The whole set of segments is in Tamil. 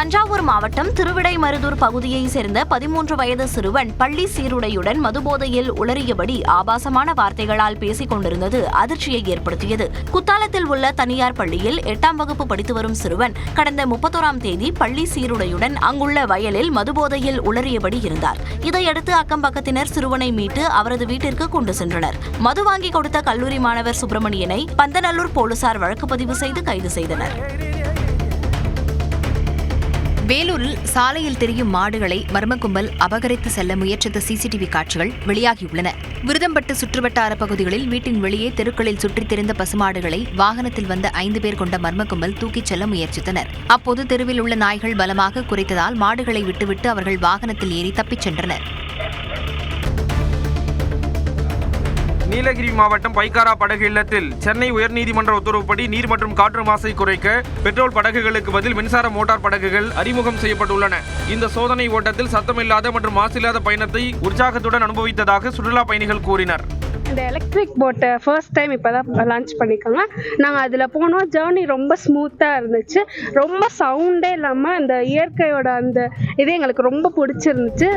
தஞ்சாவூர் மாவட்டம் திருவிடைமருதூர் பகுதியைச் சேர்ந்த 13 வயது சிறுவன் பள்ளி சீருடையுடன் மதுபோதையில் உளறியபடி ஆபாசமான வார்த்தைகளால் பேசிக் கொண்டிருந்தது அதிர்ச்சியை ஏற்படுத்தியது. குத்தாலத்தில் உள்ள தனியார் பள்ளியில் 8ஆம் வகுப்பு படித்து வரும் சிறுவன் கடந்த 31ஆம் தேதி பள்ளி சீருடையுடன் அங்குள்ள வயலில் மதுபோதையில் உளறியபடி இருந்தார். இதையடுத்து அக்கம்பக்கத்தினர் சிறுவனை மீட்டு அவரது வீட்டிற்கு கொண்டு சென்றனர். மது வாங்கி கொடுத்த கல்லூரி மாணவர் சுப்பிரமணியனை பந்தநல்லூர் போலீசார் வழக்கு பதிவு செய்து கைது செய்தனர். வேலூரில் சாலையில் திரியும் மாடுகளை மர்ம கும்பல் அபகரித்து செல்ல முயற்சித்த சிசிடிவி காட்சிகள் வெளியாகியுள்ளன. விருதம்பட்டு சுற்றுவட்டார பகுதிகளில் வீட்டின் வெளியே தெருக்களில் சுற்றித் திரிந்த பசுமாடுகளை வாகனத்தில் வந்த 5 பேர் கொண்ட மர்ம கும்பல் தூக்கிச் செல்ல முயற்சித்தனர். அப்போது தெருவில் உள்ள நாய்கள் பலமாக குரைத்ததால் மாடுகளை விட்டுவிட்டு அவர்கள் வாகனத்தில் ஏறி தப்பிச் சென்றனர். நீலகிரி மாவட்டம் பைக்காரா படகு இல்லத்தில் சென்னை உயர்நீதிமன்ற உத்தரவுப்படி நீர் மற்றும் காற்று மாசை குறைக்க பெட்ரோல் படகுகளுக்கு பதில் மின்சார மோட்டார் படகுகள் அறிமுகம் செய்யப்பட்டுள்ளன. இந்த சோதனை ஓட்டத்தில் சத்தமில்லாத மற்றும் மாசில்லாத பயணத்தை உற்சாகத்துடன் அனுபவித்ததாக சுற்றுலா பயணிகள் கூறினர். இந்த எலக்ட்ரிக் போட்டை ஃபர்ஸ்ட் டைம் இப்போ தான் லான்ச் பண்ணியிருக்காங்க. நாங்கள் அதில் போனோம். ஜேர்னி ரொம்ப ஸ்மூத்தாக இருந்துச்சு. ரொம்ப சவுண்டே இல்லாமல் இந்த இயற்கையோட அந்த இது எங்களுக்கு ரொம்ப பிடிச்சிருந்துச்சு.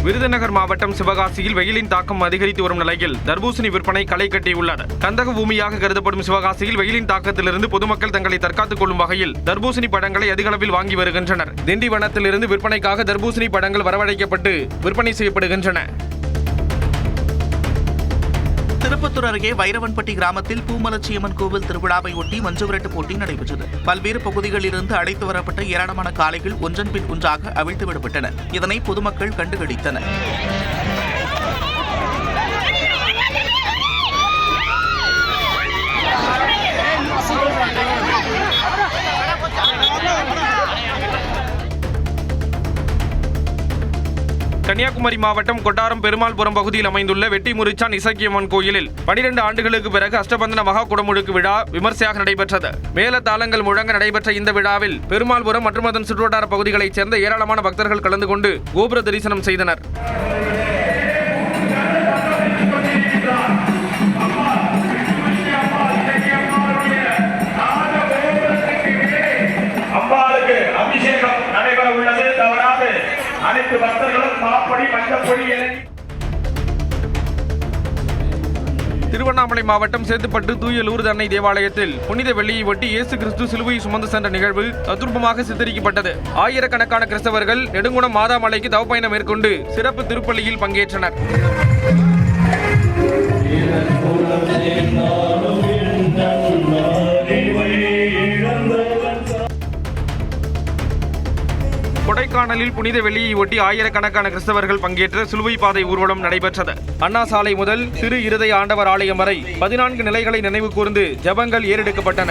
விருதுநகர் மாவட்டம் சிவகாசியில் வெயிலின் தாக்கம் அதிகரித்து வரும் நிலையில் தர்பூசணி விற்பனை களை கட்டியுள்ளது. கந்தக பூமியாக கருதப்படும் சிவகாசியில் வெயிலின் தாக்கத்திலிருந்து பொதுமக்கள் தங்களை தற்காத்துக் கொள்ளும் வகையில் தர்பூசணி பழங்களை அதிக அளவில் வாங்கி வருகின்றனர். திண்டிவனத்திலிருந்து விற்பனைக்காக தர்பூசணி பழங்கள் வரவழைக்கப்பட்டு விற்பனை செய்யப்படுகின்றன. திருப்பத்தூர் அருகே வைரவன்பட்டி கிராமத்தில் பூமலச்சியம்மன் கோவில் திருவிழாவை ஒட்டி மஞ்சுவிரட்டு போட்டி நடைபெற்றது. பல்வேறு பகுதிகளிலிருந்து அழைத்து வரப்பட்ட ஏராளமான காளைகள் ஒன்றன் பின் ஒன்றாக அவிழ்த்து விடப்பட்டன. இதனை பொதுமக்கள் கண்டுகளித்தனர். கன்னியாகுமரி மாவட்டம் கொட்டாரம் பெருமாள்புரம் பகுதியில் அமைந்துள்ள வெட்டிமுறிச்சான் இசக்கியம்மன் கோயிலில் 12 ஆண்டுகளுக்கு பிறகு அஷ்டபந்தன மகா குடமுழுக்கு விழா விமர்சையாக நடைபெற்றது. மேல தாளங்கள் முழங்க நடைபெற்ற இந்த விழாவில் பெருமாள்புரம் மற்றும் அதன் சுற்றுவட்டார பகுதிகளைச் சேர்ந்த ஏராளமான பக்தர்கள் கலந்து கொண்டு கோபுர தரிசனம் செய்தனர். திருவண்ணாமலை மாவட்டம் சேத்துப்பட்டு தூய லூர்து அன்னை தேவாலயத்தில் புனித வெள்ளியை ஒட்டி இயேசு கிறிஸ்து சிலுவையை சுமந்து சென்ற நிகழ்வு தத்ரூபமாக சித்தரிக்கப்பட்டது. ஆயிரக்கணக்கான கிறிஸ்தவர்கள் நெடுங்குணம் மாதாமலைக்கு தவப்பயணம் மேற்கொண்டு சிறப்பு திருப்பலியில் பங்கேற்றனர். கொடைக்கானலில் புனித வெள்ளியை ஒட்டி ஆயிரக்கணக்கான கிறிஸ்தவர்கள் பங்கேற்ற சிலுவை பாதை ஊர்வலம் நடைபெற்றது. அண்ணா சாலை முதல் திரு இருதய ஆண்டவர் ஆலயம் வரை 14 நிலைகளை நினைவு கூர்ந்து ஜபங்கள் ஏறெடுக்கப்பட்டன.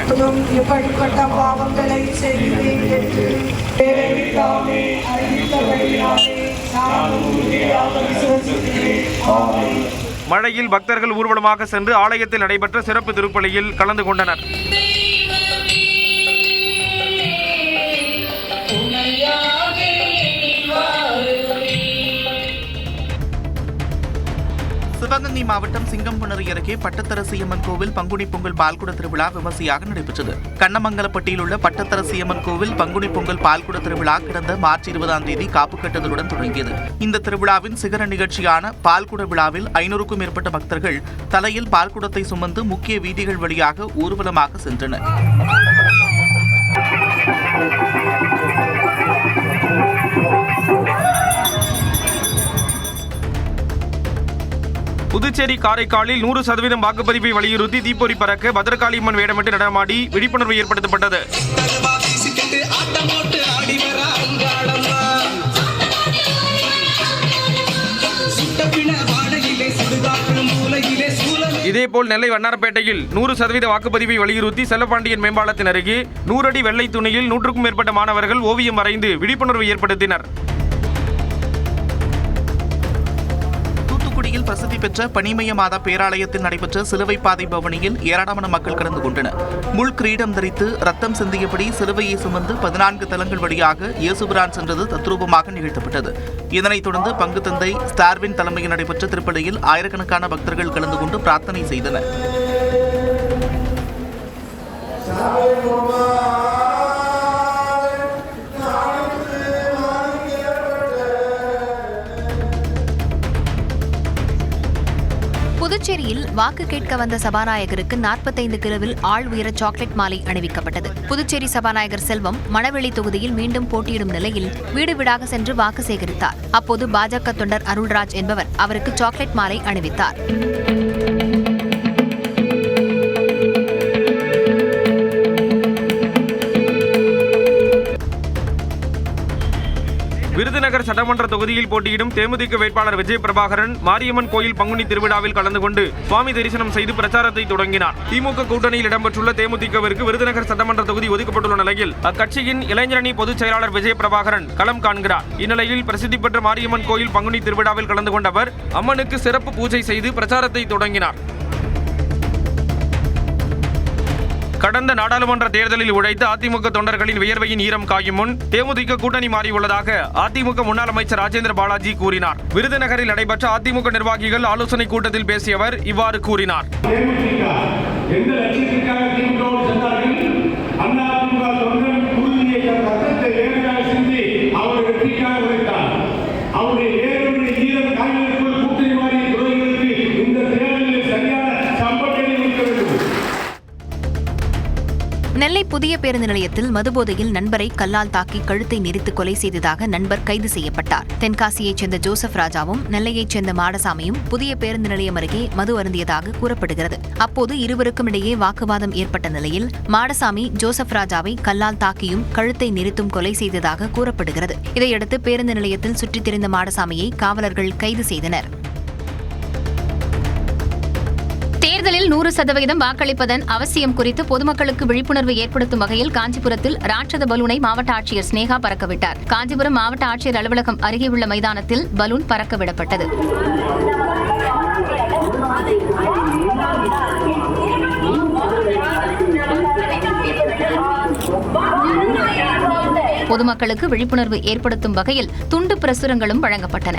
மழையில் பக்தர்கள் ஊர்வலமாக சென்று ஆலயத்தில் நடைபெற்ற சிறப்பு திருப்பலியில் கலந்து கொண்டனர். சிவகங்கை மாவட்டம் சிங்கம்புணரி அருகே பட்டத்தரசியம்மன் கோவில் பங்குனி பொங்கல் பால்குட திருவிழா விமர்சையாக நடைபெற்றது. கண்ணமங்கலப்பட்டியில் உள்ள பட்டத்தரசியம்மன் கோவில் பங்குனி பொங்கல் பால்குட திருவிழா கடந்த மார்ச் 20ஆம் தேதி காப்பு கட்டுதலுடன் தொடங்கியது. இந்த திருவிழாவின் சிகர நிகழ்ச்சியான பால்குட விழாவில் 500க்கும் மேற்பட்ட பக்தர்கள் தலையில் பால்குடத்தை சுமந்து முக்கிய வீதிகள் வழியாக ஊர்வலமாக சென்றனர். புதுச்சேரி காரைக்காலில் 100% வாக்குப்பதிவை வலியுறுத்தி தீப்பொறி பறக்க பத்ரகாளியம்மன் வேடமிட்டு நடமாடி விழிப்புணர்வு ஏற்படுத்தப்பட்டது. இதேபோல் நெல்லை வண்ணாரப்பேட்டையில் 100% வாக்குப்பதிவை வலியுறுத்தி செல்லப்பாண்டியன் மேம்பாலத்தின் அருகே 100 அடி வெள்ளை துணியில் 100க்கும் மேற்பட்ட மாணவர்கள் ஓவியம் வரைந்து விழிப்புணர்வு ஏற்படுத்தினர். தூத்துக்குடியில் பிரசித்தி பெற்ற பனிமய மாதா பேராலயத்தில் நடைபெற்ற சிலுவை பாதை பவனியில் ஏராளமான மக்கள் கலந்து கொண்டனர். முள் கிரீடம் தரித்து ரத்தம் சிந்தியபடி சிலுவையை சுமந்து 14 தலங்கள் வழியாக இயேசுபிரான் சென்றது தத்ரூபமாக நிகழ்த்தப்பட்டது. இதனைத் தொடர்ந்து பங்கு தந்தை ஸ்டார்வின் தலைமையில் நடைபெற்ற திருப்பலியில் ஆயிரக்கணக்கான பக்தர்கள் கலந்து கொண்டு பிரார்த்தனை செய்தனர். வாக்கு கேட்க வந்த சபாநாயகருக்கு 45 கிலோவில் ஆள் உயர சாக்லேட் மாலை அணிவிக்கப்பட்டது. புதுச்சேரி சபாநாயகர் செல்வம் மணவெளி தொகுதியில் மீண்டும் போட்டியிடும் நிலையில் வீடு வீடாக சென்று வாக்கு சேகரித்தார். அப்போது பாஜக தொண்டர் அருள்ராஜ் என்பவர் அவருக்கு சாக்லேட் மாலை அணிவித்தார். விருதுநகர் சட்டமன்ற தொகுதியில் போட்டியிடும் தேமுதிக வேட்பாளர் விஜய் பிரபாகரன் மாரியம்மன் கோயில் பங்குனி திருவிழாவில் கலந்து கொண்டு சுவாமி தரிசனம் செய்து பிரச்சாரத்தை தொடங்கினார். திமுக கூட்டணியில் இடம்பெற்றுள்ள தேமுதிகவிற்கு விருதுநகர் சட்டமன்ற தொகுதி ஒதுக்கப்பட்டுள்ள நிலையில் அக்கட்சியின் இளைஞரணி பொதுச் செயலாளர் விஜய் பிரபாகரன் களம் காண்கிறார். இந்நிலையில் பிரசித்தி பெற்ற மாரியம்மன் கோயில் பங்குனி திருவிழாவில் கலந்து கொண்ட அவர் அம்மனுக்கு சிறப்பு பூஜை செய்து பிரச்சாரத்தை தொடங்கினார். கடந்த நாடாளுமன்ற தேர்தலில் உழைத்த அதிமுக தொண்டர்களின் வியர்வையின் ஈரம் காயும் முன் தேமுதிக கூட்டணி மாறியுள்ளதாக அதிமுக முன்னாள் அமைச்சர் ராஜேந்திர பாலாஜி கூறினார். விருதுநகரில் நடைபெற்ற அதிமுக நிர்வாகிகள் ஆலோசனை கூட்டத்தில் பேசிய அவர் இவ்வாறு கூறினார். நெல்லை புதிய பேருந்து நிலையத்தில் மதுபோதையில் நண்பரை கல்லால் தாக்கி கழுத்தை நெரித்து கொலை செய்ததாக நண்பர் கைது செய்யப்பட்டார். தென்காசியைச் சேர்ந்த ஜோசப் ராஜாவும் நெல்லையைச் சேர்ந்த மாடசாமியும் புதிய பேருந்து நிலையம் அருகே மது அருந்தியதாக கூறப்படுகிறது. அப்போது இருவருக்கும் இடையே வாக்குவாதம் ஏற்பட்ட நிலையில் மாடசாமி ஜோசப் ராஜாவை கல்லால் தாக்கியும் கழுத்தை நெரித்தும் கொலை செய்ததாக கூறப்படுகிறது. இதையடுத்து பேருந்து நிலையத்தில் சுற்றித் திரிந்த மாடசாமியை காவலர்கள் கைது செய்தனர். தேர்தலில் 100% வாக்களிப்பதன் அவசியம் குறித்து பொதுமக்களுக்கு விழிப்புணர்வு ஏற்படுத்தும் வகையில் காஞ்சிபுரத்தில் ராட்சத பலூனை மாவட்ட ஆட்சியர் ஸ்னேகா பறக்கவிட்டார். காஞ்சிபுரம் மாவட்ட ஆட்சியர் அலுவலகம் அருகே உள்ள மைதானத்தில் பலூன் பறக்கவிடப்பட்டது. பொதுமக்களுக்கு விழிப்புணர்வு ஏற்படுத்தும் வகையில் துண்டு பிரசுரங்களும் வழங்கப்பட்டன.